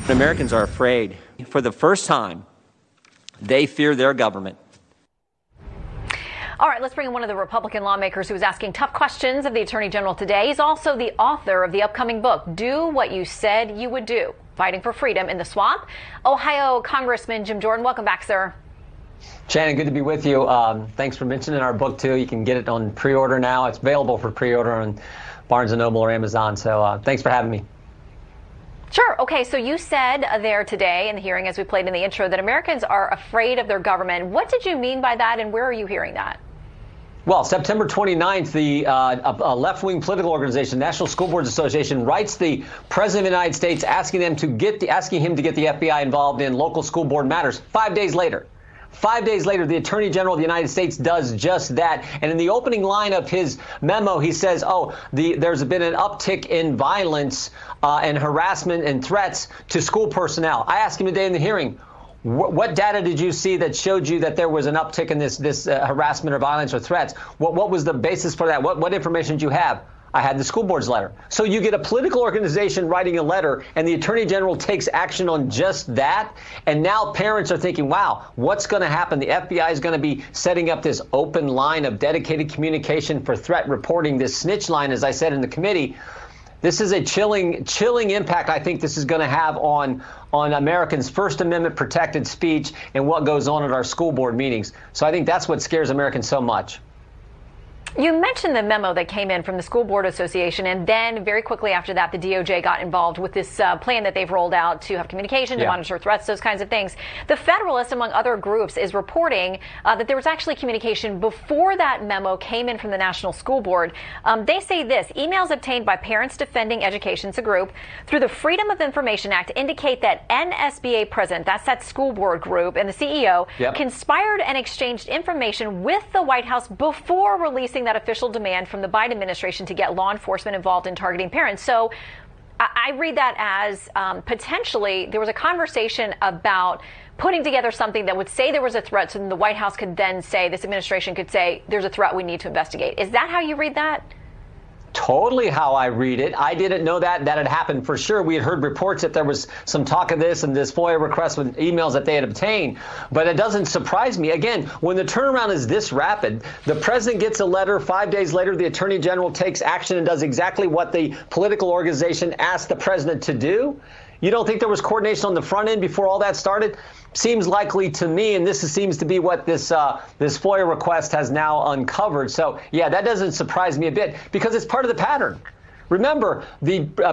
Americans are afraid. For the first time, they fear their government. All right, let's bring in one of the Republican lawmakers who is asking tough questions of the Attorney General today. He's also the author of the upcoming book, Do What You Said You Would Do, Fighting for Freedom in the Swamp. Ohio Congressman Jim Jordan, welcome back, sir. Shannon, good to be with you. Thanks for mentioning our book, too. You can get it on pre-order now. It's available for pre-order on Barnes & Noble or Amazon. So thanks for having me. Sure. Okay, so you said there today in the hearing, as we played in the intro, that Americans are afraid of their government. What did you mean by that, and where are you hearing that? Well, September 29th, the left-wing political organization, National School Boards Association, writes the President of the United States asking him to get the FBI involved in local school board matters. 5 days later. 5 days later, the Attorney General of the United States does just that. And in the opening line of his memo, he says, there's been an uptick in violence and harassment and threats to school personnel. I asked him today in the hearing, what data did you see that showed you that there was an uptick in this harassment or violence or threats? What was the basis for that? What information did you have? I had the school board's letter. So you get a political organization writing a letter, and the Attorney General takes action on just that. And now parents are thinking, wow, what's going to happen? The FBI is going to be setting up this open line of dedicated communication for threat reporting, this snitch line, as I said in the committee. This is a chilling impact I think this is going to have on Americans' First Amendment protected speech and what goes on at our school board meetings. So I think that's what scares Americans so much. You mentioned the memo that came in from the School Board Association, and then very quickly after that, the DOJ got involved with this plan that they've rolled out to have communication, to monitor threats, those kinds of things. The Federalist, among other groups, is reporting that there was actually communication before that memo came in from the National School Board. They say this: emails obtained by Parents Defending Education, it's a group, through the Freedom of Information Act indicate that NSBA president, that's that school board group, and the CEO conspired and exchanged information with the White House before releasing that official demand from the Biden administration to get law enforcement involved in targeting parents. So I read that as potentially there was a conversation about putting together something that would say there was a threat, so then the White House could then say, this administration could say, there's a threat, we need to investigate. Is that how you read that? Totally how I read it. I didn't know that had happened for sure. We had heard reports that there was some talk of this and this FOIA request with emails that they had obtained. But it doesn't surprise me. Again, when the turnaround is this rapid, the president gets a letter. 5 days later, the Attorney General takes action and does exactly what the political organization asked the president to do. You don't think there was coordination on the front end before all that started? Seems likely to me, and this seems to be what this FOIA request has now uncovered. So, yeah, that doesn't surprise me a bit because it's part of the pattern. Remember,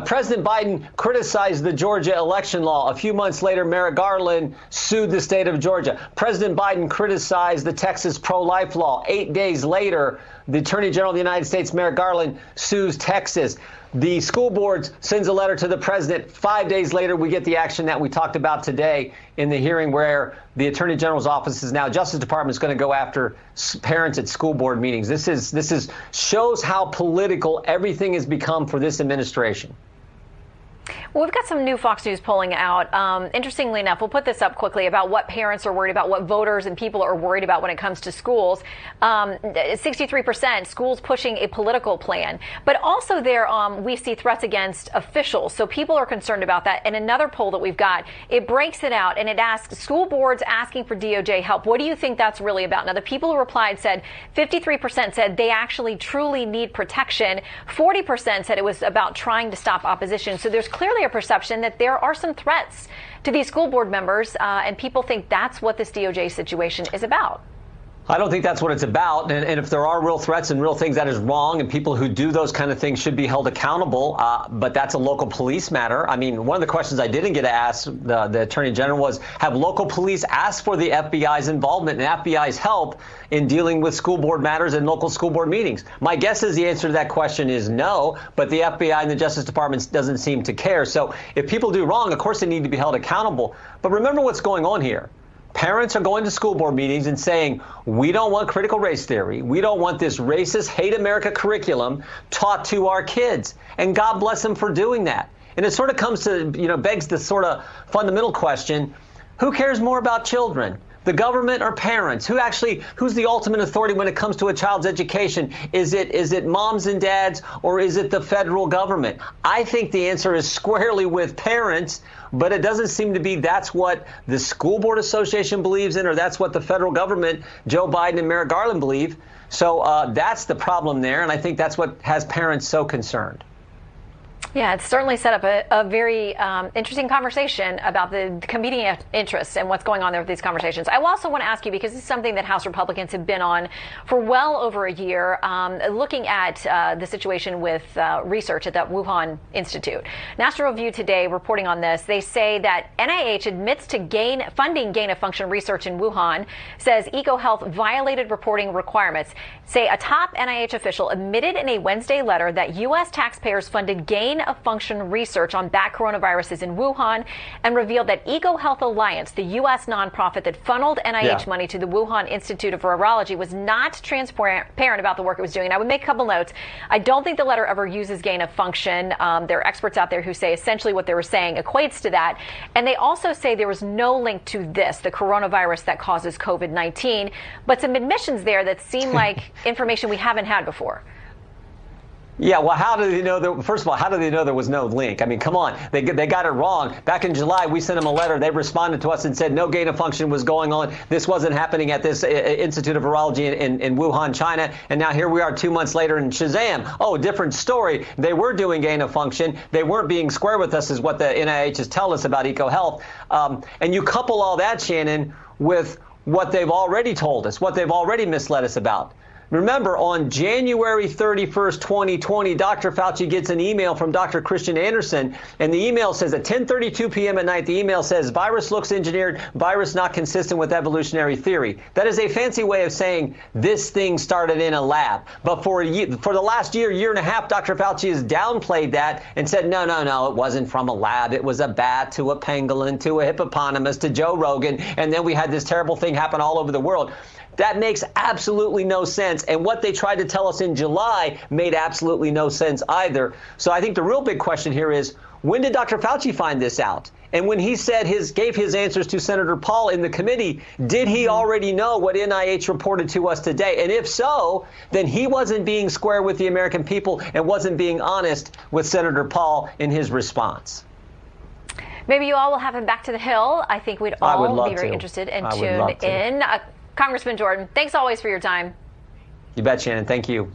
President Biden criticized the Georgia election law. A few months later, Merrick Garland sued the state of Georgia. President Biden criticized the Texas pro-life law. 8 days later, the Attorney General of the United States, Merrick Garland, sues Texas. The school board sends a letter to the president. 5 days later, we get the action that we talked about today in the hearing where the Attorney General's office is now, Justice Department is going to go after parents at school board meetings. This shows how political everything has become for this administration. Well, we've got some new Fox News polling out. Interestingly enough, we'll put this up quickly about what parents are worried about, what voters and people are worried about when it comes to schools. 63% schools pushing a political plan. But also there, we see threats against officials. So people are concerned about that. And another poll that we've got, it breaks it out and it asks school boards asking for DOJ help. What do you think that's really about? Now, the people who replied said 53% said they actually truly need protection. 40% said it was about trying to stop opposition. So there's clearly a perception that there are some threats to these school board members, and people think that's what this DOJ situation is about. I don't think that's what it's about. And if there are real threats and real things, that is wrong. And people who do those kind of things should be held accountable. But that's a local police matter. I mean, one of the questions I didn't get to ask the Attorney General was, have local police asked for the FBI's involvement and FBI's help in dealing with school board matters and local school board meetings? My guess is the answer to that question is no, but the FBI and the Justice Department doesn't seem to care. So if people do wrong, of course they need to be held accountable. But remember what's going on here. Parents are going to school board meetings and saying, we don't want critical race theory. We don't want this racist, hate America curriculum taught to our kids. And God bless them for doing that. And it sort of comes to, begs the sort of fundamental question, who cares more about children? the government or parents? Who's the ultimate authority when it comes to a child's education? Is it moms and dads, or is it the federal government? I think the answer is squarely with parents, but it doesn't seem to be that's what the School Board Association believes in, or that's what the federal government, Joe Biden and Merrick Garland, believe. So that's the problem there, and I think that's what has parents so concerned. Yeah, it's certainly set up a very interesting conversation about the competing interests and what's going on there with these conversations. I also want to ask you, because this is something that House Republicans have been on for well over a year, looking at the situation with research at that Wuhan Institute. National Review today reporting on this. They say that NIH admits to funding gain-of-function research in Wuhan, says EcoHealth violated reporting requirements. Say a top NIH official admitted in a Wednesday letter that U.S. taxpayers funded gain-of-function research on bat coronaviruses in Wuhan, and revealed that EcoHealth Alliance, the U.S. nonprofit that funneled NIH money to the Wuhan Institute of Virology, was not transparent about the work it was doing. And I would make a couple notes. I don't think the letter ever uses gain-of-function. There are experts out there who say essentially what they were saying equates to that. And they also say there was no link to this, the coronavirus that causes COVID-19, but some admissions there that seem like information we haven't had before. Yeah, well, how do they know? First of all, how do they know there was no link? I mean, come on, they got it wrong. Back in July, we sent them a letter. They responded to us and said no gain of function was going on. This wasn't happening at this Institute of Virology in Wuhan, China. And now here we are 2 months later, and shazam! Oh, different story. They were doing gain of function. They weren't being square with us, is what the NIH is telling us about EcoHealth. And you couple all that, Shannon, with what they've already told us, what they've already misled us about. Remember, on January 31st, 2020, Dr. Fauci gets an email from Dr. Christian Andersen, and the email says at 10:32 p.m. at night, the email says, virus looks engineered, virus not consistent with evolutionary theory. That is a fancy way of saying this thing started in a lab. But for the last year and a half, Dr. Fauci has downplayed that and said, no, it wasn't from a lab. It was a bat to a pangolin to a hippopotamus to Joe Rogan, and then we had this terrible thing happen all over the world. That makes absolutely no sense. And what they tried to tell us in July made absolutely no sense either. So I think the real big question here is, when did Dr. Fauci find this out? And when he gave his answers to Senator Paul in the committee, did he already know what NIH reported to us today? And if so, then he wasn't being square with the American people and wasn't being honest with Senator Paul in his response. Maybe you all will have him back to the Hill. I think we'd all be very interested and tune in. Congressman Jordan, thanks always for your time. You bet, Shannon. Thank you.